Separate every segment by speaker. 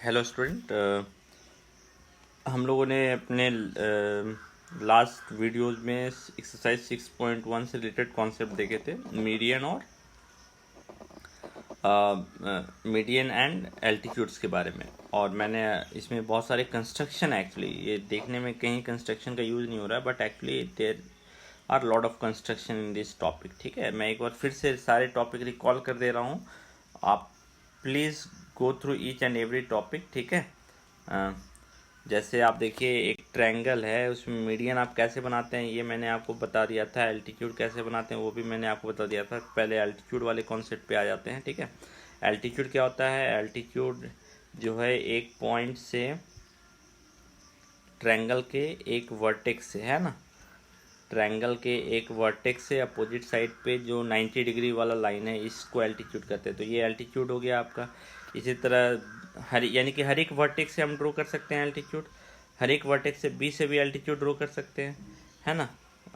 Speaker 1: Hello student. हम लोगों ने अपने लास्ट वीडियोस में एक्सरसाइज 6.1 से रिलेटेड कॉन्सेप्ट देखे थे, मीडियन और मीडियन एंड एल्टीट्यूड्स के बारे में। और मैंने इसमें बहुत सारे कंस्ट्रक्शन, एक्चुअली ये देखने में कहीं कंस्ट्रक्शन का यूज़ नहीं हो रहा है, but actually there are lot of construction in this topic. ठीक है, मैं एक बार फिर से सारे टॉपिक रिकॉल कर दे रहा हूँ, आप please go through each and every topic. ठीक है, जैसे आप देखिए एक ट्रायंगल है, उसमें मीडियन आप कैसे बनाते हैं ये मैंने आपको बता दिया था, एल्टीट्यूड कैसे बनाते हैं वो भी मैंने आपको बता दिया था। पहले एल्टीट्यूड वाले कॉन्सेप्ट पे आ जाते हैं। ठीक है, एल्टीट्यूड क्या होता है? एल्टीट्यूड जो है एक पॉइंट से ट्रायंगल के एक वर्टेक्स से, है ना, ट्रायंगल के एक वर्टेक्स से अपोजिट साइड पे जो 90 डिग्री वाला लाइन है, इसको एल्टीट्यूड कहते हैं। तो ये एल्टीट्यूड हो गया आपका। इसी तरह यानी कि हर एक वर्टेक्स से हम ड्रॉ कर सकते हैं एल्टीट्यूड, हर एक वर्टेक्स से बी से भी एल्टीट्यूड ड्रॉ कर सकते हैं, है ना।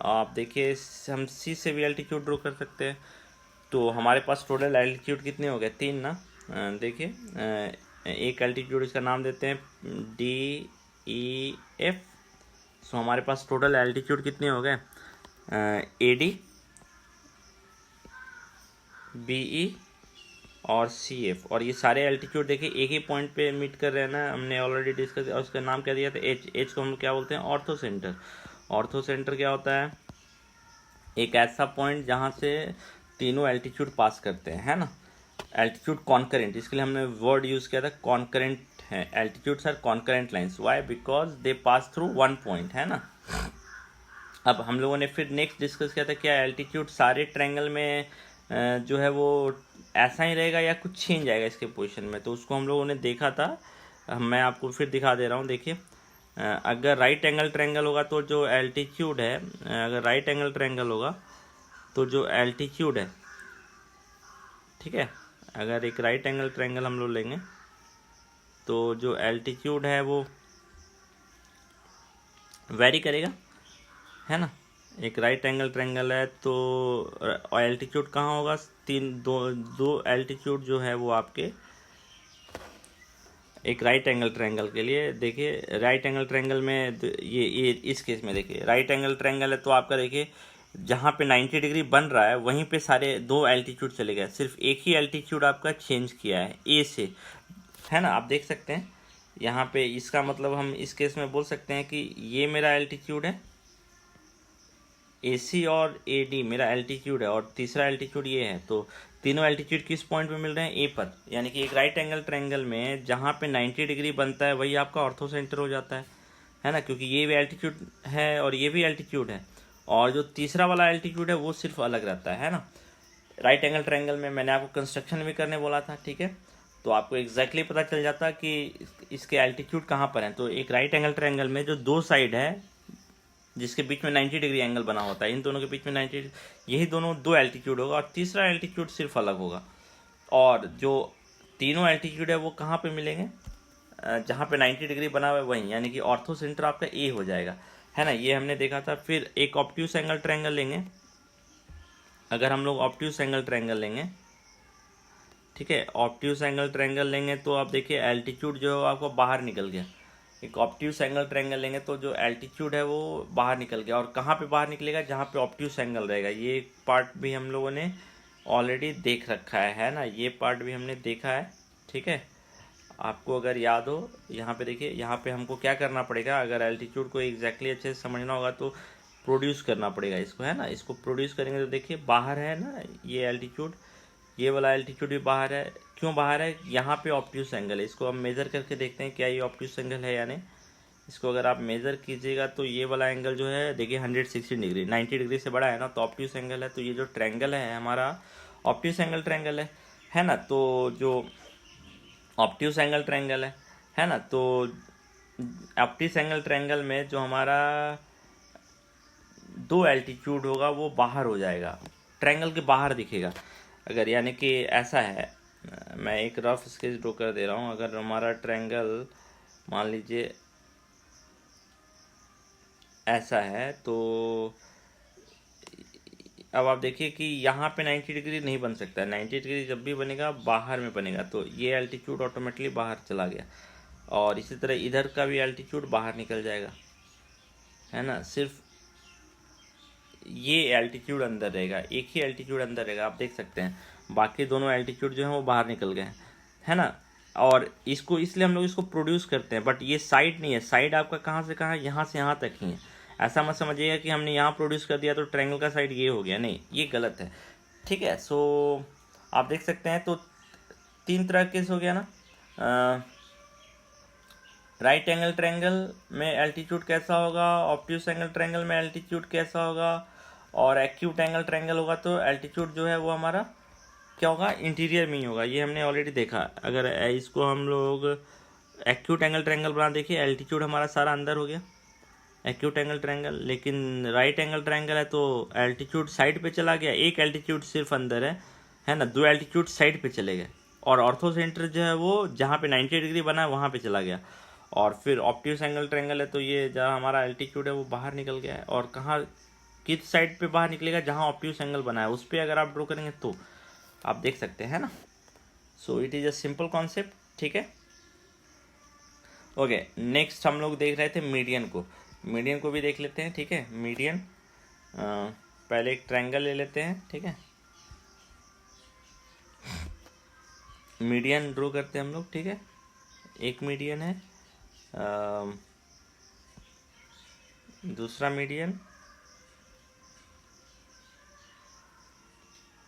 Speaker 1: आप देखिए हम सी से भी एल्टीट्यूड ड्रॉ कर सकते हैं। तो हमारे पास टोटल एल्टीट्यूड कितने हो गए? 3 ना। देखिए एक एल्टीट्यूड इसका नाम देते हैं DEF। सो हमारे पास टोटल एल्टीट्यूड कितने हो गए? AD, BE और CF। और ये सारे एल्टीट्यूड देखिए एक ही पॉइंट पे मीट कर रहे हैं ना, हमने ऑलरेडी डिस्कस। और उसका नाम क्या दिया था? H को हम क्या बोलते हैं? Ortho centre. ऑर्थो सेंटर क्या होता है? एक ऐसा पॉइंट जहाँ से तीनों एल्टीट्यूड पास करते हैं, है ना। एल्टीट्यूड कॉन्करेंट, इसके लिए हमने वर्ड यूज़ किया था कॉन्करेंट है। Altitudes are concurrent lines, why? Because they pass through one point, है ना। अब हम लोगों ने फिर नेक्स्ट डिस्कस किया था क्या एल्टीट्यूड सारे ट्रायंगल में जो है वो ऐसा ही रहेगा या कुछ चेंज आएगा इसके पोजीशन में, तो उसको हम लोगों ने देखा था। मैं आपको फिर दिखा दे रहा हूँ। देखिए अगर राइट एंगल ट्रायंगल होगा तो जो एल्टीट्यूड है, अगर राइट एंगल ट्रायंगल होगा तो जो एल्टीट्यूड है, ठीक है, अगर एक राइट एंगल ट्रायंगल हम लोग लेंगे तो जो एल्टीट्यूड है वो वेरी करेगा, है ना। एक राइट एंगल ट्रायंगल है तो एल्टीट्यूड कहाँ होगा? दो एल्टीट्यूड जो है वो आपके एक राइट एंगल ट्रायंगल के लिए। देखिए राइट एंगल ट्रायंगल में ये इस केस में देखिए राइट एंगल ट्रायंगल है तो आपका देखिए जहाँ पे 90 डिग्री बन रहा है वहीं पे सारे दो एल्टीट्यूड चले गए, सिर्फ एक ही एल्टीट्यूड आपका चेंज किया है ए से, है ना। आप देख सकते हैं यहाँ पे, इसका मतलब हम इस केस में बोल सकते हैं कि ये मेरा एल्टीट्यूड है AC और AD मेरा एल्टीट्यूड है, और तीसरा एल्टीट्यूड ये है। तो तीनों एल्टीट्यूड किस पॉइंट पे मिल रहे हैं? A पर। यानी कि एक राइट एंगल ट्रायंगल में जहाँ पे 90 डिग्री बनता है वही आपका ऑर्थो सेंटर हो जाता है ना, क्योंकि ये भी एल्टीट्यूड है और ये भी एल्टीट्यूड है, और जो तीसरा वाला एल्टीट्यूड है वो सिर्फ अलग रहता है ना। राइट एंगल ट्रायंगल में मैंने आपको कंस्ट्रक्शन भी करने बोला था, ठीक है, तो आपको एग्जैक्टली पता चल जाता कि इसके एल्टीट्यूड कहाँ पर हैं। तो एक राइट एंगल ट्रायंगल में जो दो साइड है जिसके बीच में 90 डिग्री एंगल बना होता है, इन दोनों के बीच में 90, यही दोनों दो एल्टीट्यूड होगा, और तीसरा एल्टीट्यूड सिर्फ अलग होगा। और जो तीनों एल्टीट्यूड है वो कहाँ पे मिलेंगे? जहाँ पे 90 डिग्री बना हुआ है वहीं, यानी कि ऑर्थो सेंटर आपका ए हो जाएगा, है ना। ये हमने देखा था। फिर एक ऑब्ट्यूस एंगल ट्रायंगल लेंगे। अगर हम लोग ऑब्ट्यूस एंगल ट्रायंगल लेंगे, ठीक है, ऑब्ट्यूस एंगल ट्रायंगल लेंगे तो आप देखिए एल्टीट्यूड जो है आपको बाहर निकल गया। एक ऑब्ट्यूस एंगल ट्रायंगल लेंगे तो जो एल्टीट्यूड है वो बाहर निकल गया, और कहाँ पे बाहर निकलेगा? जहाँ पे ऑब्ट्यूस एंगल रहेगा। ये पार्ट भी हम लोगों ने ऑलरेडी देख रखा है ना, ये पार्ट भी हमने देखा है, ठीक है। आपको अगर याद हो, यहाँ पे देखिए, यहाँ पे हमको क्या करना पड़ेगा, अगर एल्टीट्यूड को एग्जैक्टली अच्छे से समझना होगा तो प्रोड्यूस करना पड़ेगा इसको, है ना। इसको प्रोड्यूस करेंगे तो देखिए बाहर है ना ये एल्टीट्यूड, ये वाला एल्टीट्यूड भी बाहर है। क्यों बाहर है? यहाँ पे ऑब्ट्यूस एंगल है। इसको हम मेज़र करके देखते हैं क्या ये ऑब्ट्यूस एंगल है या नहीं। इसको अगर आप मेज़र कीजिएगा तो ये वाला एंगल जो है देखिए 160 डिग्री, 90 डिग्री से बड़ा है ना, तो ऑब्ट्यूस एंगल है। तो ये जो ट्रायंगल है हमारा ऑब्ट्यूस एंगल ट्रायंगल है ना। तो जो ऑब्ट्यूस एंगल ट्रायंगल है ना, तो ऑब्ट्यूस एंगल ट्रायंगल में जो हमारा दो एल्टीट्यूड होगा वो बाहर हो जाएगा, ट्रायंगल के बाहर दिखेगा। अगर यानी कि ऐसा है, मैं एक रफ स्केच ड्रॉ कर दे रहा हूँ। अगर हमारा ट्रायंगल मान लीजिए ऐसा है, तो अब आप देखिए कि यहाँ पे 90 डिग्री नहीं बन सकता है। 90 डिग्री जब भी बनेगा बाहर में बनेगा, तो ये एल्टीट्यूड ऑटोमेटिकली बाहर चला गया, और इसी तरह इधर का भी एल्टीट्यूड बाहर निकल जाएगा, है ना। सिर्फ ये एल्टीट्यूड अंदर रहेगा, एक ही एल्टीट्यूड अंदर रहेगा, आप देख सकते हैं। बाकी दोनों एल्टीट्यूड जो है वो बाहर निकल गए हैं, है ना। और इसको इसलिए हम लोग इसको प्रोड्यूस करते हैं, बट ये साइड नहीं है। साइड आपका कहाँ से कहाँ, यहाँ से यहाँ तक ही है। ऐसा मत समझिएगा कि हमने यहाँ प्रोड्यूस कर दिया तो ट्रायंगल का साइड ये हो गया, नहीं, ये गलत है, ठीक है। सो आप देख सकते हैं, तो 3 तरह केस हो गया ना। राइट एंगल ट्रायंगल में एल्टीट्यूड कैसा होगा, ऑब्ट्यूस एंगल ट्रायंगल में एल्टीट्यूड कैसा होगा, और एक्यूट एंगल ट्रायंगल होगा तो एल्टीट्यूड जो है वो हमारा क्या होगा, इंटीरियर में ही होगा। ये हमने ऑलरेडी देखा। अगर इसको हम लोग एक्यूट एंगल ट्रायंगल बना, देखिए एल्टीट्यूड हमारा सारा अंदर हो गया, एक्यूट एंगल ट्रायंगल। लेकिन राइट एंगल ट्रायंगल है तो एल्टीट्यूड साइड पे चला गया, एक एल्टीट्यूड सिर्फ अंदर है ना, 2 एल्टीट्यूड साइड पे चले गए। और ऑर्थो सेंटर जो है वो जहाँ पे 90 डिग्री बना है वहाँ पे चला गया। और फिर ऑब्ट्यूस एंगल ट्रायंगल है तो ये जहाँ हमारा एल्टीट्यूड है वो बाहर निकल गया है। और कहाँ, किस साइड पे बाहर निकलेगा, जहाँ ऑब्ट्यूस एंगल बना है उस पर अगर आप ड्रॉ करेंगे तो आप देख सकते हैं ना। So it is a simple concept, ठीक है। ओके, नेक्स्ट हम लोग देख रहे थे मीडियन को। मीडियन को भी देख लेते हैं, ठीक है। मीडियन, पहले एक ट्रायंगल ले लेते हैं, ठीक है। मीडियन ड्रॉ करते हैं हम लोग, ठीक है। एक मीडियन है, दूसरा मीडियन,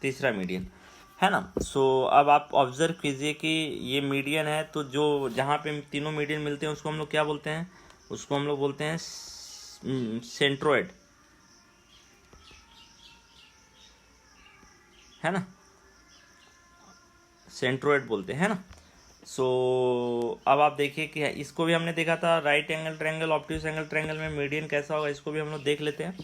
Speaker 1: तीसरा मीडियन, है ना। सो अब आप ऑब्जर्व कीजिए कि ये मीडियन है, तो जो जहाँ पे तीनों मीडियन मिलते हैं उसको हम लोग क्या बोलते हैं, उसको हम लोग बोलते हैं सेंट्रोइड, है ना, सेंट्रोइड बोलते हैं ना। सो अब आप देखिए कि इसको भी हमने देखा था, right angle triangle, obtuse angle triangle में मीडियन कैसा होगा, इसको भी हम लोग देख लेते हैं।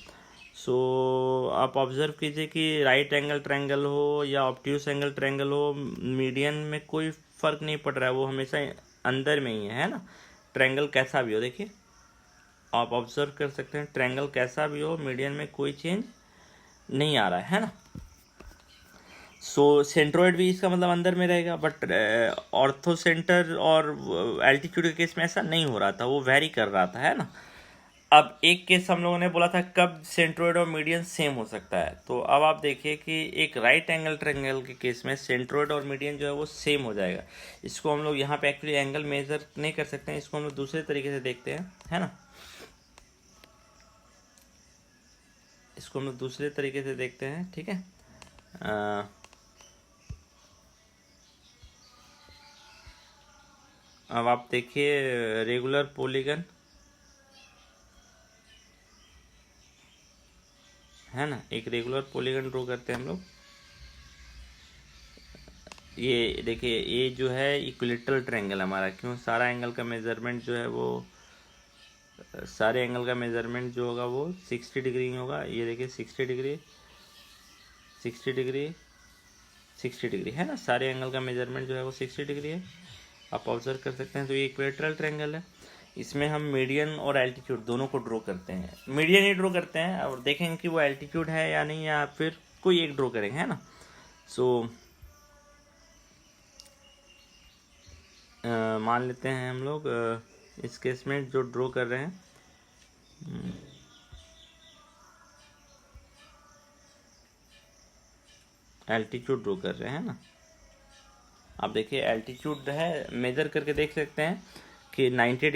Speaker 1: सो आप ऑब्जर्व कीजिए कि राइट एंगल ट्रायंगल हो या ऑब्ट्यूस एंगल ट्रायंगल हो, मीडियन में कोई फ़र्क नहीं पड़ रहा है, वो हमेशा अंदर में ही है ना। ट्रायंगल कैसा भी हो, देखिए आप ऑब्जर्व कर सकते हैं, ट्रायंगल कैसा भी हो मीडियन में कोई चेंज नहीं आ रहा है ना। सो सेंट्रोइड भी इसका मतलब अंदर में रहेगा, बट ऑर्थो सेंटर और एल्टीट्यूड के केस में ऐसा नहीं हो रहा था, वो वेरी कर रहा था, है ना। अब एक केस हम लोगों ने बोला था कब सेंट्रोइड और मीडियन सेम हो सकता है, तो अब आप देखिए कि एक राइट एंगल ट्रायंगल के केस में सेंट्रोइड और मीडियन जो है वो सेम हो जाएगा। इसको हम लोग यहाँ पे एक्चुअली एंगल मेजर नहीं कर सकते हैं, इसको हम लोग दूसरे तरीके से देखते हैं, है ना। इसको हम लोग दूसरे तरीके से देखते हैं, ठीक है। अब आप देखिए रेगुलर पॉलीगन, है ना, एक रेगुलर पॉलीगन ड्रॉ करते हैं हम लोग। ये देखिए, ये जो है इक्विलेटरल ट्रायंगल हमारा, क्यों, सारा एंगल का मेजरमेंट जो है वो, सारे एंगल का मेजरमेंट जो होगा वो 60 डिग्री होगा। ये देखिए 60 डिग्री, 60 डिग्री, 60 डिग्री, है ना। सारे एंगल का मेजरमेंट जो है वो 60 डिग्री है, आप ऑब्जर्व कर सकते हैं। तो ये इक्वेटरल ट्रायंगल है, इसमें हम मीडियन और एल्टीट्यूड दोनों को ड्रॉ करते हैं। मीडियन ही ड्रॉ करते हैं और देखेंगे कि वो एल्टीट्यूड है या नहीं, या फिर कोई एक ड्रॉ करेंगे, है ना। सो मान लेते हैं हम लोग इस केस में जो ड्रॉ कर रहे हैं, एल्टीट्यूड ड्रॉ कर रहे हैं ना। आप देखिए एल्टीट्यूड है, मेजर करके देख सकते हैं कि 90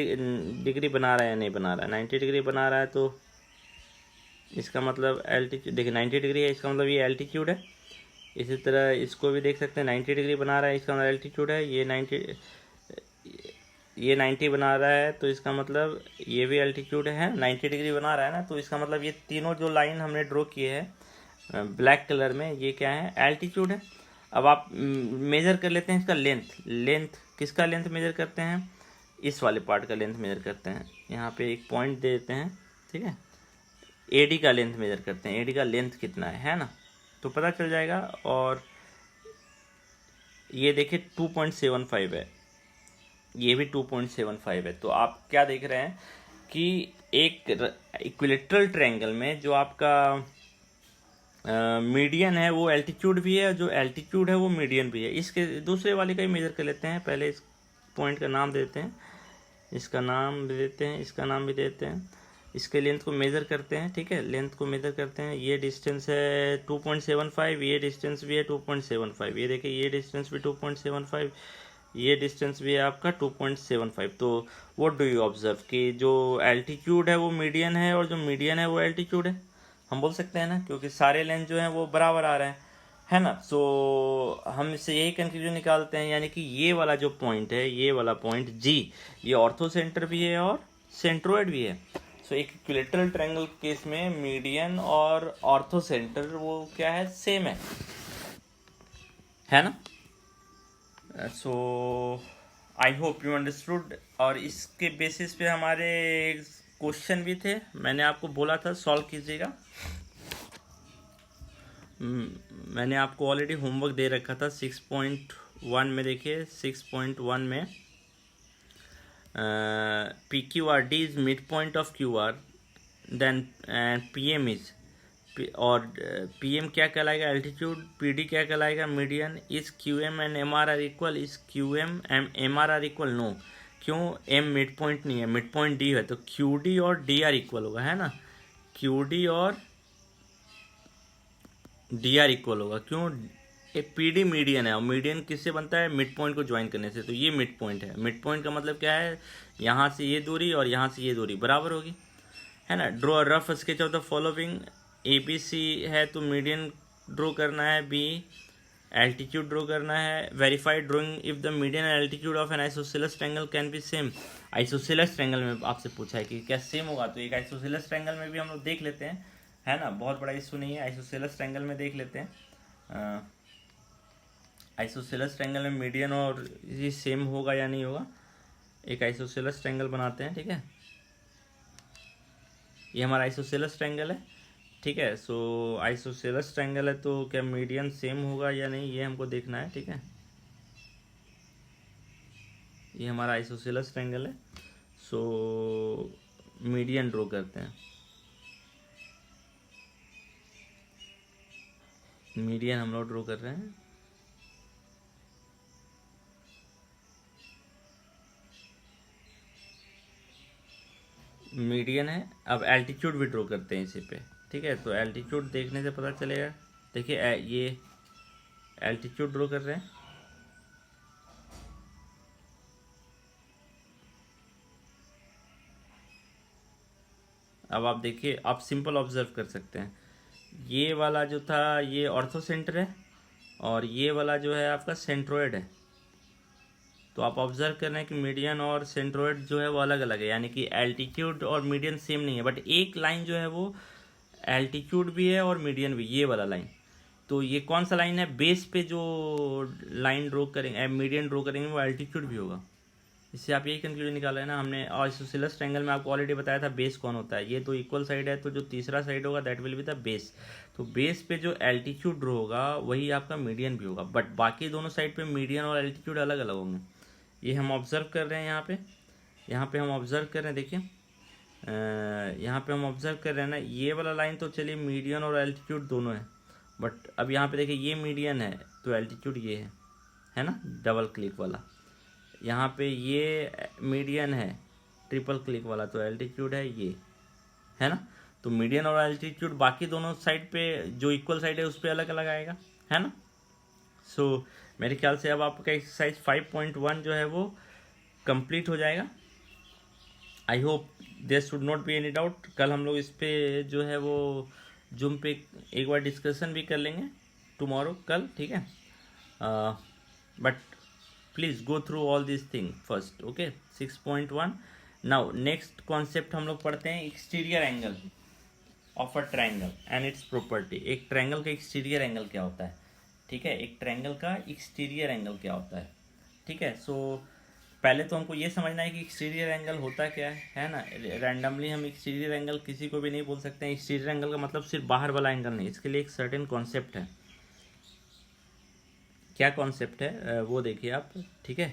Speaker 1: डिग्री बना रहा है या नहीं बना रहा है। 90 डिग्री बना रहा है तो इसका मतलब एल्टीट्यूड, देखिए 90 डिग्री है, इसका मतलब ये एल्टीट्यूड है। इसी तरह इसको भी देख सकते हैं, 90 डिग्री बना रहा है, इसका मतलब एल्टीट्यूड है। ये 90 बना रहा है तो इसका मतलब ये भी एल्टीट्यूड है। 90 डिग्री बना रहा है ना, तो इसका मतलब ये तीनों जो लाइन हमने ड्रॉ किए हैं ब्लैक कलर में, ये क्या है, एल्टीट्यूड है। अब आप मेज़र कर लेते हैं इसका लेंथ किसका लेंथ मेज़र करते हैं, इस वाले पार्ट का लेंथ मेज़र करते हैं। यहाँ पे एक पॉइंट दे देते हैं, ठीक है। एडी का लेंथ मेज़र करते हैं, एडी का लेंथ कितना है ना, तो पता चल जाएगा। और ये देखिए 2.75 है, ये भी 2.75 है। तो आप क्या देख रहे हैं कि एक इक्विलेटरल ट्रायंगल में जो आपका मीडियन है वो एल्टीट्यूड भी है, जो एल्टीट्यूड है वो मीडियन भी है। इसके दूसरे वाले का ही मेजर कर लेते हैं, पहले इस पॉइंट का नाम देते हैं, इसका नाम भी देते हैं, इसका नाम भी देते हैं, इसके लेंथ को मेज़र करते हैं, ठीक है, लेंथ को मेज़र करते हैं। ये डिस्टेंस है 2.75, ये डिस्टेंस भी है 2.75, ये देखिए ये डिस्टेंस भी 2.75, ये डिस्टेंस भी है आपका 2.75। तो व्हाट डू यू ऑब्जर्व कि जो एल्टीट्यूड है वो मीडियन है और जो मीडियन है वो एल्टीट्यूड है, हम बोल सकते हैं ना, क्योंकि सारे लेंथ जो हैं वो बराबर आ रहे हैं, है ना। सो हम इससे यही कंक्लूजन निकालते हैं, यानी कि ये वाला जो पॉइंट है, ये वाला पॉइंट जी, ये ऑर्थो सेंटर भी है और सेंट्रोइड भी है। सो एक इक्विलेटरल ट्रायंगल केस में मीडियन और ऑर्थो सेंटर वो क्या है, सेम है ना। सो आई होप यू अंडरस्टूड। और इसके बेसिस पे हमारे क्वेश्चन भी थे, मैंने आपको बोला था सॉल्व कीजिएगा। मैंने आपको ऑलरेडी होमवर्क दे रखा था 6.1 में। देखिए 6.1 में P Q R D is mid point of Q R, then P M is, और पी एम क्या कहलाएगा, एल्टीट्यूड, पी डी क्या कहलाएगा, median. Is Q M and M R are equal, is Q M M R are equal, no, क्यों, M mid point नहीं है, mid point D है, तो क्यू डी और डी आर इक्वल होगा, है ना, क्यू डी और डी आर इक्वल होगा, क्यों, एक पी डी मीडियन है और मीडियन किससे बनता है, मिड पॉइंट को ज्वाइन करने से, तो ये मिड पॉइंट है। मिड पॉइंट का मतलब क्या है, यहाँ से ये दूरी और यहाँ से ये दूरी बराबर होगी, है ना। Draw a rough sketch of the following, A B C है तो मीडियन ड्रॉ करना है, बी एल्टीट्यूड ड्रॉ करना है, verified drawing if the median and altitude of N isosceles triangle can be same. Isosceles triangle में आपसे पूछा है कि क्या सेम होगा, तो एक आइसोसेलेस ट्रायंगल में भी हम लोग देख लेते हैं, है ना, बहुत बड़ा इशू नहीं है, आइसोसेलेस ट्रायंगल में देख लेते हैं। आइसोसेलेस ट्रायंगल में मीडियन और ये सेम होगा या नहीं होगा। एक आइसोसेलेस ट्रायंगल बनाते हैं, ठीक है, ये हमारा आइसोसेलेस ट्रायंगल है, ठीक है। सो आइसोसेलेस ट्रायंगल है तो क्या मीडियन सेम होगा या नहीं, ये हमको देखना है, ठीक है। ये हमारा आइसोसेलेस ट्रायंगल है, सो मीडियन ड्रॉ करते हैं, मीडियन हम लोग ड्रॉ कर रहे हैं। मीडियन है, अब एल्टीट्यूड भी ड्रॉ करते हैं इसी पे, ठीक है। तो एल्टीट्यूड देखने से पता चलेगा, देखिए ये एल्टीट्यूड ड्रॉ कर रहे हैं, अब आप देखिए, आप सिंपल ऑब्जर्व कर सकते हैं, ये वाला जो था ये ऑर्थो सेंटर है और ये वाला जो है आपका सेंट्रोइड है। तो आप ऑब्जर्व कर रहे हैं कि मीडियन और सेंट्रोइड जो है वो अलग अलग है, यानी कि एल्टीट्यूड और मीडियन सेम नहीं है, बट एक लाइन जो है वो एल्टीट्यूड भी है और मीडियन भी, ये वाला लाइन। तो ये कौन सा लाइन है, बेस पे जो लाइन ड्रॉ करेंगे, मीडियन ड्रॉ करेंगे, वो एल्टीट्यूड भी होगा। इससे आप यही कंक्लूजन निकाल रहे हैं ना हमने। और आइसोसेलेस ट्रायंगल में आपको ऑलरेडी बताया था बेस कौन होता है, ये तो इक्वल साइड है, तो जो तीसरा साइड होगा that will be the base. तो बेस पे जो एल्टीट्यूड ड्रॉ होगा वही आपका मीडियन भी होगा, बट बाकी दोनों साइड पे मीडियन और एल्टीट्यूड अलग अलग होंगे। ये हम ऑब्जर्व कर रहे हैं यहाँ पे हम ऑब्जर्व कर रहे हैं, देखिए यहाँ पे हम ऑब्जर्व कर रहे हैं ना, ये वाला लाइन तो चलिए मीडियन और एल्टीट्यूड दोनों है, बट अब यहाँ पे देखिए ये मीडियन है तो एल्टीट्यूड ये है ना, डबल क्लिक वाला। यहाँ पे ये मीडियन है ट्रिपल क्लिक वाला, तो एल्टीट्यूड है ये, है ना। तो मीडियन और एल्टीट्यूड बाकी दोनों साइड पे जो इक्वल साइड है उस पर अलग अलग आएगा, है ना। सो मेरे ख्याल से अब आपका एक्सरसाइज 5.1 जो है वो कंप्लीट हो जाएगा। I hope there should not be any doubt. कल हम लोग इस पे जो है वो जूम पे एक बार डिस्कशन भी कर लेंगे, टुमारो, कल, ठीक है। But please go through all this thing first, okay. 6.1 now next concept हम लोग पढ़ते हैं, exterior angle of a triangle and it's property. एक ट्रायंगल का एक्सटीरियर एंगल क्या होता है, ठीक है, एक ट्रायंगल का एक्सटीरियर एंगल क्या होता है, ठीक है। सो पहले तो हमको ये समझना है कि एक्सटीरियर एंगल होता क्या है ना। रैंडमली हम एक्सटीरियर एंगल किसी को भी नहीं बोल सकते हैं। एक्सटीरियर एंगल का मतलब सिर्फ बाहर वाला एंगल नहीं, इसके लिए एक सर्टेन कॉन्सेप्ट है। क्या कॉन्सेप्ट है वो देखिए आप, ठीक है।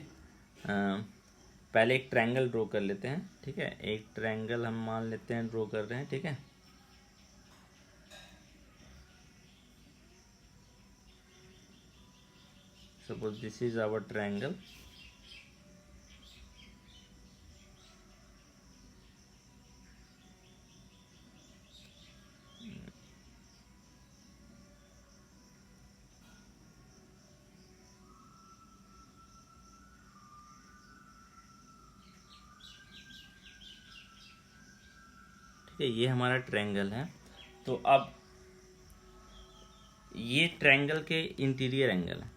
Speaker 1: पहले एक ट्रायंगल ड्रॉ कर लेते हैं, ठीक है, एक ट्रायंगल हम मान लेते हैं ड्रॉ कर रहे हैं, ठीक है। Suppose this is our triangle, ठीक है, ये हमारा ट्रायंगल है। तो अब ये ट्रायंगल के इंटीरियर एंगल है,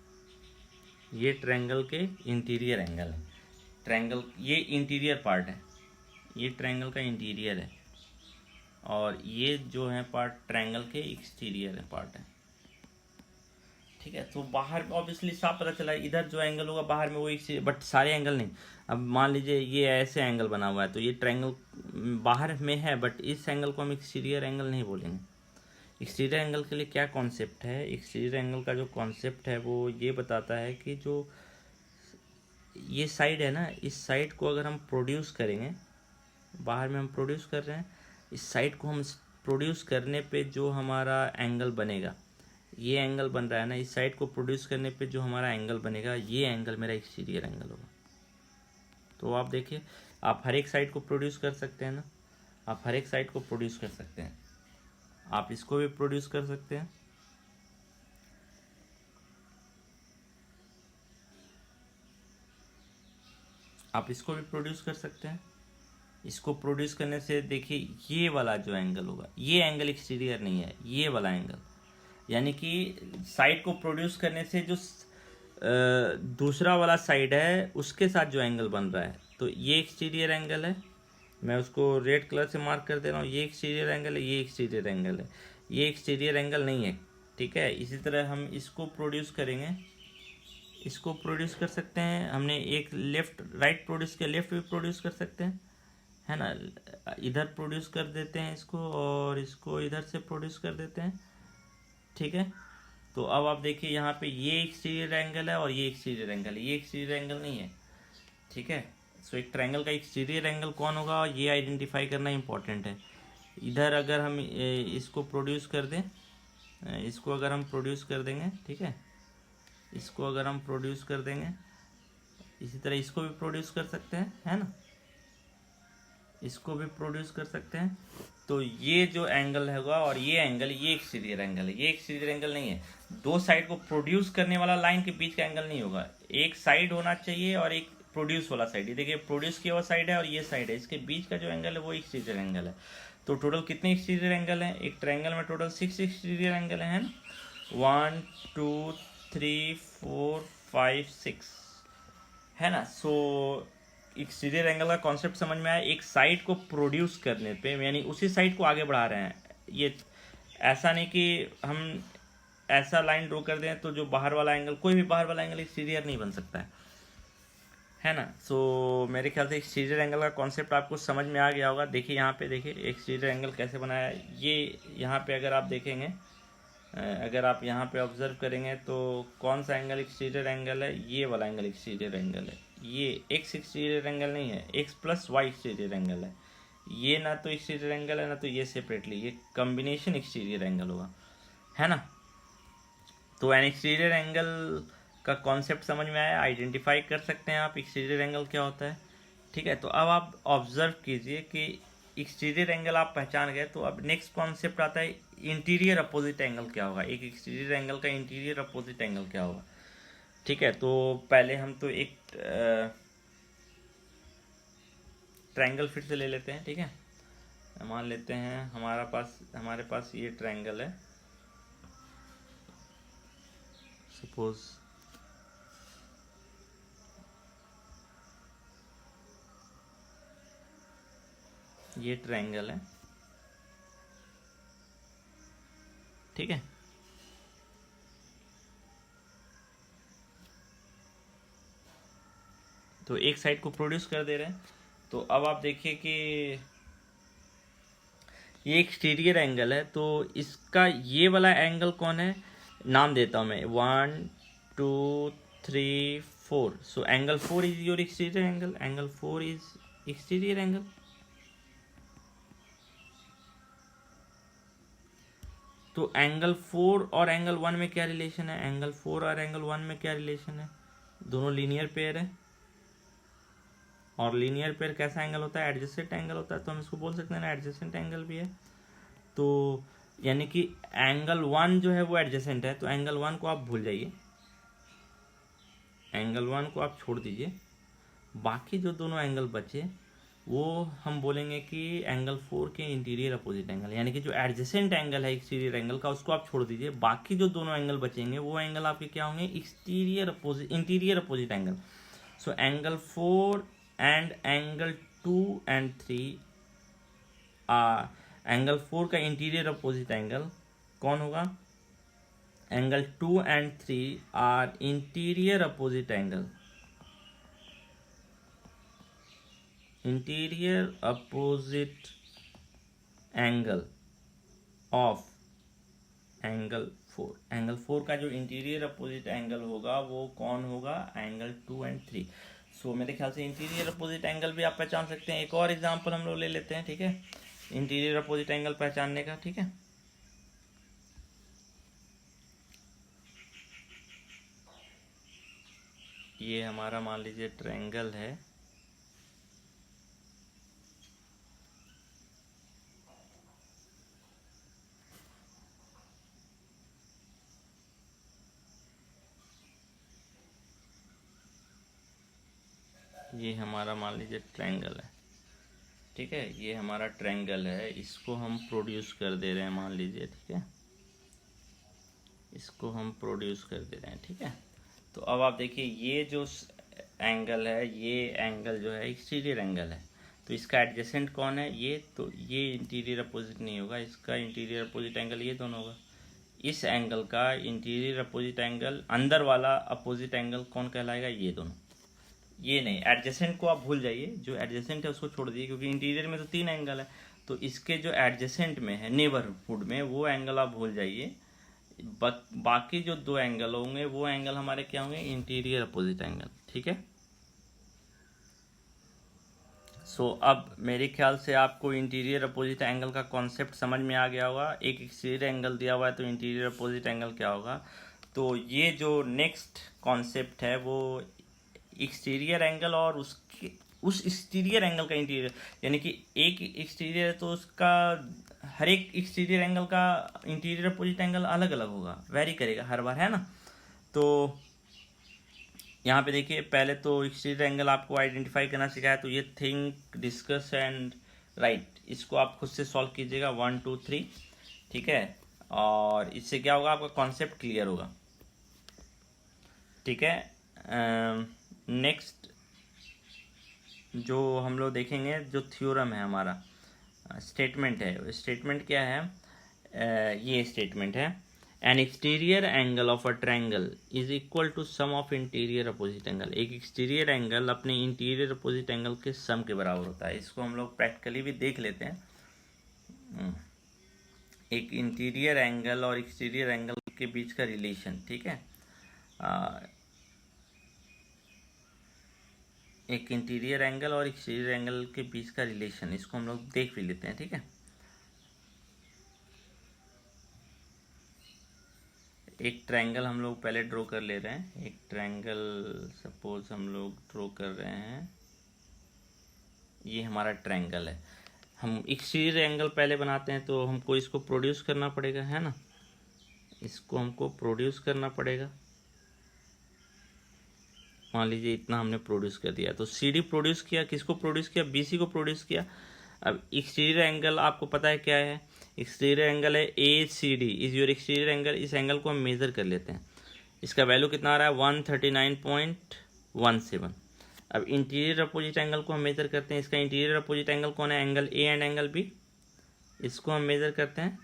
Speaker 1: ये ट्रायंगल के इंटीरियर एंगल है। ट्रायंगल ये इंटीरियर पार्ट है, ये ट्रायंगल का इंटीरियर है, और ये जो है पार्ट ट्रायंगल के एक्सटीरियर पार्ट है। ठीक है, तो बाहर ऑब्वियसली साफ पता चला इधर जो एंगल होगा बाहर में वो एक, बट सारे एंगल नहीं। अब मान लीजिए ये ऐसे एंगल बना हुआ है, तो ये ट्रायंगल बाहर में है, बट इस एंगल को हम एक्सटीरियर एंगल नहीं बोलेंगे। एक्सटीरियर एंगल के लिए क्या कॉन्सेप्ट है, एक्सटीरियर एंगल का जो कॉन्सेप्ट है वो ये बताता है कि जो ये साइड है ना, इस साइड को अगर हम प्रोड्यूस करेंगे, बाहर में हम प्रोड्यूस कर रहे हैं, इस साइड को हम प्रोड्यूस करने पे जो हमारा एंगल बनेगा, ये एंगल बन रहा है ना, इस साइड को प्रोड्यूस करने पे जो हमारा एंगल बनेगा, ये एंगल मेरा एक्सटीरियर एंगल होगा। तो आप देखिए, आप हर एक साइड को प्रोड्यूस कर सकते हैं ना, आप हर एक साइड को प्रोड्यूस कर सकते हैं। आप इसको भी प्रोड्यूस कर सकते हैं, आप इसको भी प्रोड्यूस कर सकते हैं। इसको प्रोड्यूस करने से देखिए ये वाला जो एंगल होगा, ये एंगल एक्सटीरियर नहीं है, ये वाला एंगल, यानी कि साइड को प्रोड्यूस करने से जो दूसरा वाला साइड है उसके साथ जो एंगल बन रहा है, तो ये एक्सटीरियर एंगल है। मैं उसको रेड कलर से मार्क कर दे रहा हूँ, ये एक्सटीरियर एंगल है, ये एक्सटीरियर एंगल है, ये एक्सटीरियर एंगल नहीं है। ठीक है, इसी तरह हम इसको प्रोड्यूस करेंगे, इसको प्रोड्यूस कर सकते हैं। हमने एक लेफ्ट राइट प्रोड्यूस किया, लेफ्ट भी प्रोड्यूस कर सकते हैं, है ना। इधर प्रोड्यूस कर देते हैं इसको, और इसको इधर से प्रोड्यूस कर देते हैं। ठीक है, तो अब आप देखिए यहाँ पे ये एक्सटीरियर एंगल है और ये एक्सटीरियर एंगल है, ये एक्सटीरियर एंगल नहीं है। ठीक है, सो एक ट्रायंगल का एक्सटीरियर एंगल कौन होगा, ये आइडेंटिफाई करना इंपॉर्टेंट है। इधर अगर हम इसको प्रोड्यूस कर दें, इसको अगर हम प्रोड्यूस कर देंगे, ठीक है, इसको अगर हम प्रोड्यूस कर देंगे, इसी तरह इसको भी प्रोड्यूस कर सकते हैं, है ना, इसको भी प्रोड्यूस कर सकते हैं। तो ये जो एंगल होगा और ये एंगल, ये एक्सटीरियर एंगल है, ये एक्सटीरियर एंगल नहीं है। दो साइड को प्रोड्यूस करने वाला लाइन के बीच का एंगल नहीं होगा, एक साइड होना चाहिए और एक प्रोड्यूस वाला साइड। ये देखिए प्रोड्यूस किया हुआ साइड है और ये साइड है, इसके बीच का जो एंगल है वो एक्सटीरियर एंगल है। तो टोटल कितने एक्सटीरियर एंगल हैं, एक ट्रायंगल में टोटल 6 एक्सटीरियर एंगल है ना, 1 2 3 4 5 6, है ना। सो एक्सटीरियर एंगल का कॉन्सेप्ट समझ में आया। एक साइड को प्रोड्यूस करने पे, यानी उसी साइड को आगे बढ़ा रहे हैं। ये ऐसा नहीं कि हम ऐसा लाइन ड्रॉ कर दें तो जो बाहर वाला एंगल, कोई भी बाहर वाला एंगल एक्सटीरियर नहीं बन सकता है ना। सो मेरे ख्याल से एक्सटीरियर एंगल का कॉन्सेप्ट आपको समझ में आ गया होगा। देखिए यहाँ पे देखिए एक्सटीरियर एंगल कैसे बनाया है। ये यहाँ पे अगर आप देखेंगे, अगर आप यहाँ पे ऑब्जर्व करेंगे तो कौन सा एंगल एक्सटीरियर एंगल है, ये वाला एंगल एक्सटीरियर एंगल है। ये एक्स एक्सटीरियर एंगल नहीं है, x plus y exterior angle है। ये ना तो एक्सटीरियर एंगल है, ना तो ये सेपरेटली, ये कॉम्बिनेशन एक्सटीरियर एंगल होगा, है ना। तो एन एक्सटीरियर एंगल का कॉन्सेप्ट समझ में आया, आइडेंटिफाई कर सकते हैं आप एक्सटीरियर एंगल क्या होता है। ठीक है, तो अब आप ऑब्जर्व कीजिए कि एक्सटीरियर एंगल आप पहचान गए, तो अब नेक्स्ट कॉन्सेप्ट आता है इंटीरियर अपोजिट एंगल क्या होगा। एक एक्सटीरियर एंगल का इंटीरियर अपोजिट एंगल क्या होगा। ठीक है, तो पहले हम तो एक ट्रायंगल फिर से ले लेते हैं। ठीक है, मान लेते हैं हमारे पास ये ट्रायंगल है, सपोज ये ट्रायंगल है। ठीक है, तो एक साइड को प्रोड्यूस कर दे रहे हैं। तो अब आप देखिए कि ये एक्सटीरियर एंगल है, तो इसका ये वाला एंगल कौन है, नाम देता हूं मैं 1 2 3 4। सो angle 4 is your exterior angle, angle 4 is exterior angle. तो एंगल 4 और एंगल 1 में क्या रिलेशन है, एंगल 4 और एंगल 1 में क्या रिलेशन है, दोनों लीनियर पेयर है। और लीनियर पेयर कैसा एंगल होता है, एडजेसेंट एंगल होता है, तो हम इसको बोल सकते हैं ना एडजेसेंट एंगल भी है। तो यानी कि एंगल 1 जो है वो एडजेसेंट है, तो एंगल 1 को आप भूल जाइए, एंगल 1 को आप छोड़ दीजिए। बाकी जो दोनों एंगल बचे वो हम बोलेंगे कि एंगल 4 के इंटीरियर अपोजिट एंगल, यानी कि जो एडजेसेंट एंगल है एक्सटीरियर एंगल का उसको आप छोड़ दीजिए, बाकी जो दोनों एंगल बचेंगे वो एंगल आपके क्या होंगे, interior opposite angle. So angle 4 and angle 2 and 3 angle 4 का इंटीरियर अपोजिट एंगल कौन होगा, angle 2 and 3 are interior opposite angle, interior opposite angle of angle 4। Angle 4 का जो इंटीरियर अपोजिट एंगल होगा वो कौन होगा, एंगल 2 एंड 3। सो मेरे ख्याल से इंटीरियर अपोजिट एंगल भी आप पहचान सकते हैं। एक और एग्जांपल हम लोग ले लेते हैं, ठीक है, इंटीरियर अपोजिट एंगल पहचानने का, ठीक है। ये हमारा मान लीजिए ट्रायंगल है, ये हमारा मान लीजिए ट्रायंगल है, ठीक है, ये हमारा ट्रायंगल है, इसको हम प्रोड्यूस कर दे रहे हैं मान लीजिए, ठीक है, इसको हम प्रोड्यूस कर दे रहे हैं, ठीक है। तो अब आप देखिए ये जो एंगल है, ये एंगल जो है एक्सटीरियर एंगल है, तो इसका एडजेसेंट कौन है, ये, तो ये इंटीरियर अपोजिट नहीं होगा, इसका इंटीरियर अपोजिट एंगल ये दोनों होगा। इस एंगल का इंटीरियर अपोजिट एंगल, अंदर वाला अपोजिट एंगल कौन कहलाएगा, ये दोनों। ये नहीं, एडजेसेंट को आप भूल जाइए, जो एडजेसेंट है उसको छोड़ दीजिए, क्योंकि इंटीरियर में तो 3 एंगल है, तो इसके जो एडजेसेंट में है, नेबरहुड में, वो एंगल आप भूल जाइए। बाकी जो 2 एंगल होंगे वो एंगल हमारे क्या होंगे, इंटीरियर अपोजिट एंगल, ठीक है। सो अब मेरे ख्याल से आपको इंटीरियर अपोजिट एंगल का कॉन्सेप्ट समझ में आ गया होगा। एक एक्सटीरियर एंगल दिया हुआ है तो इंटीरियर अपोजिट एंगल क्या होगा। तो ये जो नेक्स्ट कॉन्सेप्ट है वो एक्सटीरियर एंगल और उसके उस एक्सटीरियर एंगल का इंटीरियर, यानी कि एक एक्सटीरियर है तो उसका हर एक एक्सटीरियर एंगल का इंटीरियर अपोजिट एंगल अलग अलग होगा, वेरी करेगा हर बार, है ना। तो यहाँ पे देखिए, पहले तो एक्सटीरियर एंगल आपको आइडेंटिफाई करना सिखाया, तो ये थिंक, डिस्कस एंड राइट, इसको आप खुद से सॉल्व कीजिएगा 1 2 3, ठीक है, और इससे क्या होगा, आपका कॉन्सेप्ट क्लियर होगा, ठीक है। नेक्स्ट जो हम लोग देखेंगे, जो थ्योरम है हमारा, स्टेटमेंट है, स्टेटमेंट क्या है, ये स्टेटमेंट है, an exterior angle of a triangle is equal to sum of interior opposite angle. एक एक्सटीरियर एंगल अपने इंटीरियर अपोजिट एंगल के सम के बराबर होता है। इसको हम लोग प्रैक्टिकली भी देख लेते हैं। एक इंटीरियर एंगल और एक्सटीरियर एंगल के बीच का रिलेशन, ठीक है, एक इंटीरियर एंगल और एक्सटीरियर एंगल के बीच का रिलेशन, इसको हम लोग देख भी लेते हैं, ठीक है। एक ट्रायंगल हम लोग पहले ड्रॉ कर ले रहे हैं, एक ट्रायंगल सपोज हम लोग ड्रॉ कर रहे हैं, ये हमारा ट्रायंगल है। हम एक्सटीरियर एंगल पहले बनाते हैं तो हमको इसको प्रोड्यूस करना पड़ेगा, है ना, इसको हमको प्रोड्यूस करना पड़ेगा। मान लीजिए इतना हमने प्रोड्यूस कर दिया, तो सी डी प्रोड्यूस किया, किसको प्रोड्यूस किया, बी सी को प्रोड्यूस किया। अब एक्सटीरियर एंगल आपको पता है क्या है, एक्सटीरियर एंगल है A C D is your exterior angle. इस एंगल को हम मेज़र कर लेते हैं, इसका वैल्यू कितना आ रहा है, 139.17। अब इंटीरियर अपोजिट एंगल को हम मेज़र करते हैं, इसका इंटीरियर अपोजिट एंगल कौन है, angle A and angle B, इसको हम मेज़र करते हैं,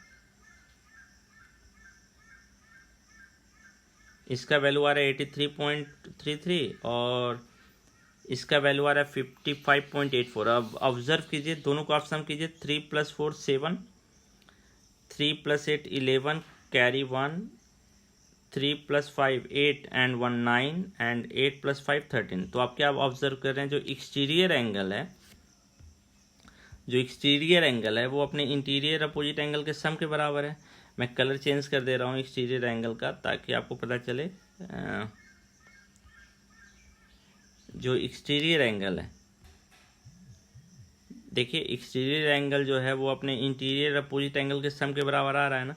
Speaker 1: इसका वैल्यू आ रहा है 83.33 और इसका वैल्यू आ रहा है 55.84। अब ऑब्जर्व कीजिए, दोनों को आप सम कीजिए, 3 + 4 7, 3 + 8 11, कैरी 1, 3 + 5 8 एंड 1 9 एंड 8 + 5 13। तो आप क्या ऑब्जर्व कर रहे हैं, जो एक्सटीरियर एंगल है, जो एक्सटीरियर एंगल है वो अपने इंटीरियर अपोजिट एंगल के सम के बराबर है। मैं कलर चेंज कर दे रहा हूँ एक्सटीरियर एंगल का, ताकि आपको पता चले। जो एक्सटीरियर एंगल है, देखिए एक्सटीरियर एंगल जो है वो अपने इंटीरियर अपोजिट एंगल के सम के बराबर आ रहा है ना।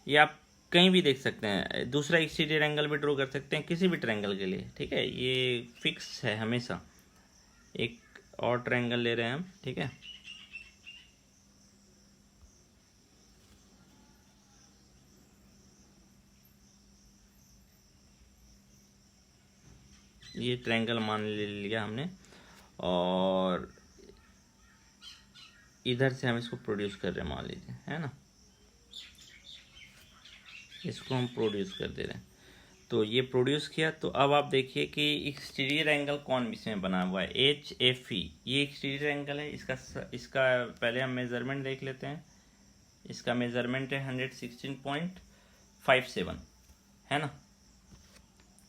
Speaker 1: ये आप कहीं भी देख सकते हैं, दूसरा एक्सटीरियर एंगल भी ड्रॉ कर सकते हैं किसी भी ट्रायंगल के लिए, ठीक है, ये फिक्स है हमेशा एक। और ट्रायंगल ले रहे हैं हम, ठीक है। ये ट्रायंगल मान ले लिया हमने, और इधर से हम इसको प्रोड्यूस कर रहे हैं, मान लीजिए, है ना, इसको हम प्रोड्यूस कर दे रहे हैं। तो ये प्रोड्यूस किया, तो अब आप देखिए कि एक्सटीरियर एंगल कौन इसमें बना हुआ है, एच एफ ई, ये एक्सटीरियर एंगल है। इसका पहले हम मेज़रमेंट देख लेते हैं। इसका मेज़रमेंट है 116.57, है ना,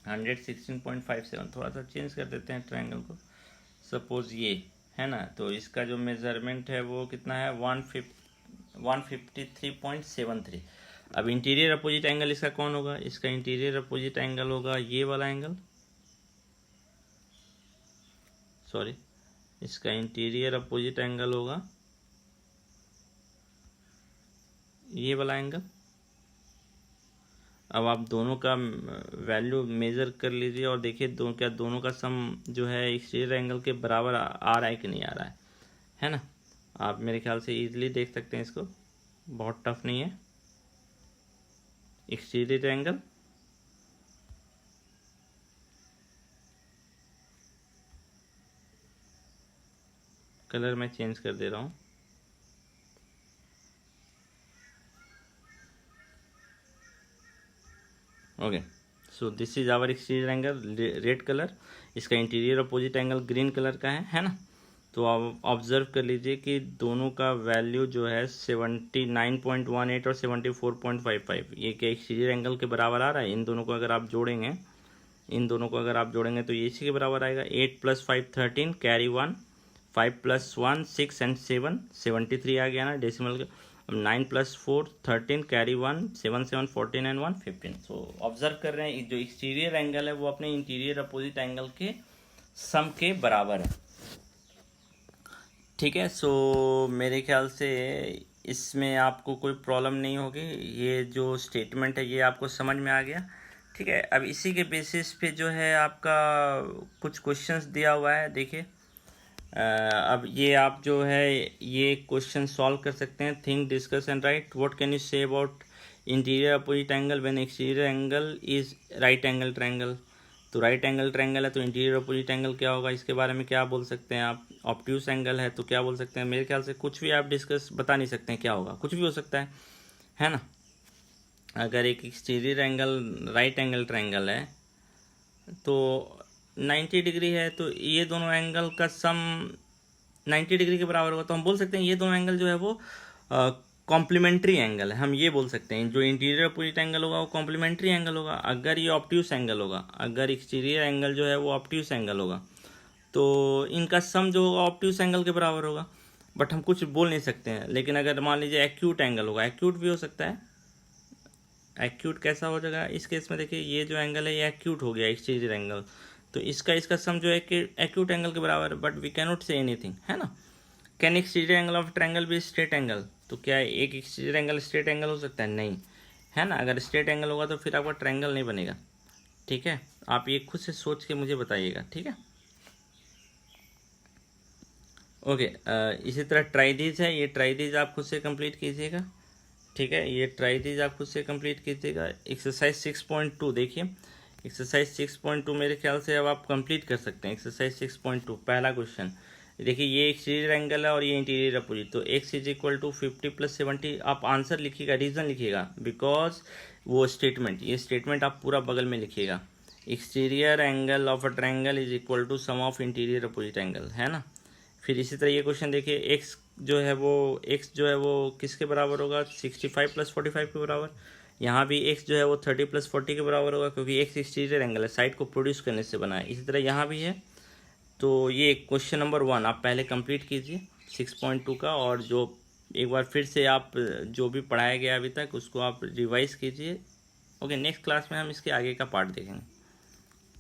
Speaker 1: 116.57। थोड़ा सा चेंज कर देते हैं ट्रायंगल को, सपोज ये है ना, तो इसका जो मेज़रमेंट है वो कितना है, 153.73। अब इंटीरियर अपोजिट एंगल इसका कौन होगा, इसका इंटीरियर अपोजिट एंगल होगा ये वाला एंगल, सॉरी, इसका इंटीरियर अपोजिट एंगल होगा ये वाला एंगल। अब आप दोनों का वैल्यू मेज़र कर लीजिए और देखिए क्या दोनों का सम जो है एक्सटीरियर एंगल के बराबर आ रहा है कि नहीं आ रहा है ना। आप मेरे ख्याल से इजीली देख सकते हैं इसको, बहुत टफ नहीं है। एक्सटीरियर एंगल कलर मैं चेंज कर दे रहा हूँ। Okay, so this is our exterior angle, red colour. इसका interior opposite angle green colour का है ना। तो आप ऑब्जर्व कर लीजिए कि दोनों का वैल्यू जो है 79.18 और 74.55, ये क्या एक्सटीरियर एंगल के बराबर आ रहा है। इन दोनों को अगर आप जोड़ेंगे, तो ये इसी के बराबर आएगा। 8 + 5 13, कैरी 1, 5 + 1 6 एंड 7 73 आ गया ना डेसिमल का। 9 + 4 13, कैरी 1, 7 7 14 एंड 1 15। सो ऑब्जर्व कर रहे हैं जो एक्सटीरियर एंगल है वो अपने इंटीरियर अपोजिट एंगल के सम के बराबर है, ठीक है। सो मेरे ख्याल से इसमें आपको कोई प्रॉब्लम नहीं होगी। ये जो स्टेटमेंट है ये आपको समझ में आ गया, ठीक है। अब इसी के बेसिस पे जो है आपका कुछ क्वेश्चंस दिया हुआ है, देखिए। अब ये आप जो है ये क्वेश्चन सॉल्व कर सकते हैं। Think, discuss and right. What can you say about interior opposite angle when exterior angle is right angle triangle. तो राइट एंगल ट्रायंगल है तो इंटीरियर अपोजिट एंगल क्या होगा, इसके बारे में क्या बोल सकते हैं आप। ऑब्ट्यूस एंगल है तो क्या बोल सकते हैं। मेरे ख्याल से कुछ भी आप डिस्कस बता नहीं सकते हैं क्या होगा, कुछ भी हो सकता है ना। अगर एक exterior angle right angle triangle है तो 90 डिग्री है, तो ये दोनों एंगल का सम 90 डिग्री के बराबर होगा। तो हम बोल सकते हैं ये दोनों एंगल जो है वो कॉम्प्लीमेंट्री एंगल है, हम ये बोल सकते हैं। जो इंटीरियर अपोजिट एंगल होगा वो कॉम्प्लीमेंट्री एंगल होगा। अगर ये ऑब्ट्यूस एंगल होगा, अगर एक्सटीरियर एंगल जो है वो ऑब्ट्यूस एंगल होगा, तो इनका सम जो होगा ऑब्ट्यूस एंगल के बराबर होगा। बट हम कुछ बोल नहीं सकते हैं। लेकिन अगर मान लीजिए एक्यूट एंगल होगा, एक्यूट भी हो सकता है। एक्यूट कैसा हो जाएगा इस केस में, देखिए ये जो एंगल है ये एक्यूट हो गया एक्सटीरियर एंगल, तो इसका सम जो है एक्यूट एंगल के बराबर है। But we can not say anything, है ना। Can exterior angle of triangle भी स्ट्रेट एंगल, तो क्या एक एक्सटीरियर एंगल स्ट्रेट एंगल हो सकता है, नहीं, है ना। अगर स्ट्रेट एंगल होगा तो फिर आपका ट्रायंगल नहीं बनेगा, ठीक है। आप ये खुद से सोच के मुझे बताइएगा, ठीक है। ओके, इसी तरह ट्राइडीज है, ये ट्राइडीज आप खुद से कंप्लीट कीजिएगा, ठीक है। ये ट्राइडीज आप खुद से कंप्लीट कीजिएगा। एक्सरसाइज 6.2 देखिए, एक्सरसाइज 6.2 मेरे ख्याल से अब आप कंप्लीट कर सकते हैं। एक्सरसाइज 6.2 पहला क्वेश्चन देखिए, ये एक्सटीरियर एंगल है और ये इंटीरियर अपोजिट, तो x = 50 + 70। आप आंसर लिखिएगा, रीजन लिखिएगा, बिकॉज वो स्टेटमेंट, ये स्टेटमेंट आप पूरा बगल में लिखिएगा। Exterior angle of a triangle is equal to sum of interior opposite angle, है ना। फिर इसी तरह ये क्वेश्चन देखिए, x जो है वो किसके बराबर होगा, 65 + 45 के बराबर। यहाँ भी x जो है वो 30 + 40 के बराबर होगा, क्योंकि x एक्सटीरियर एंगल है, साइड को प्रोड्यूस करने से बना है। इसी तरह यहाँ भी है। तो ये क्वेश्चन नंबर 1 आप पहले कंप्लीट कीजिए 6.2 का, और जो एक बार फिर से आप जो भी पढ़ाया गया अभी तक उसको आप रिवाइज कीजिए। ओके, नेक्स्ट क्लास में हम इसके आगे का पार्ट देखेंगे।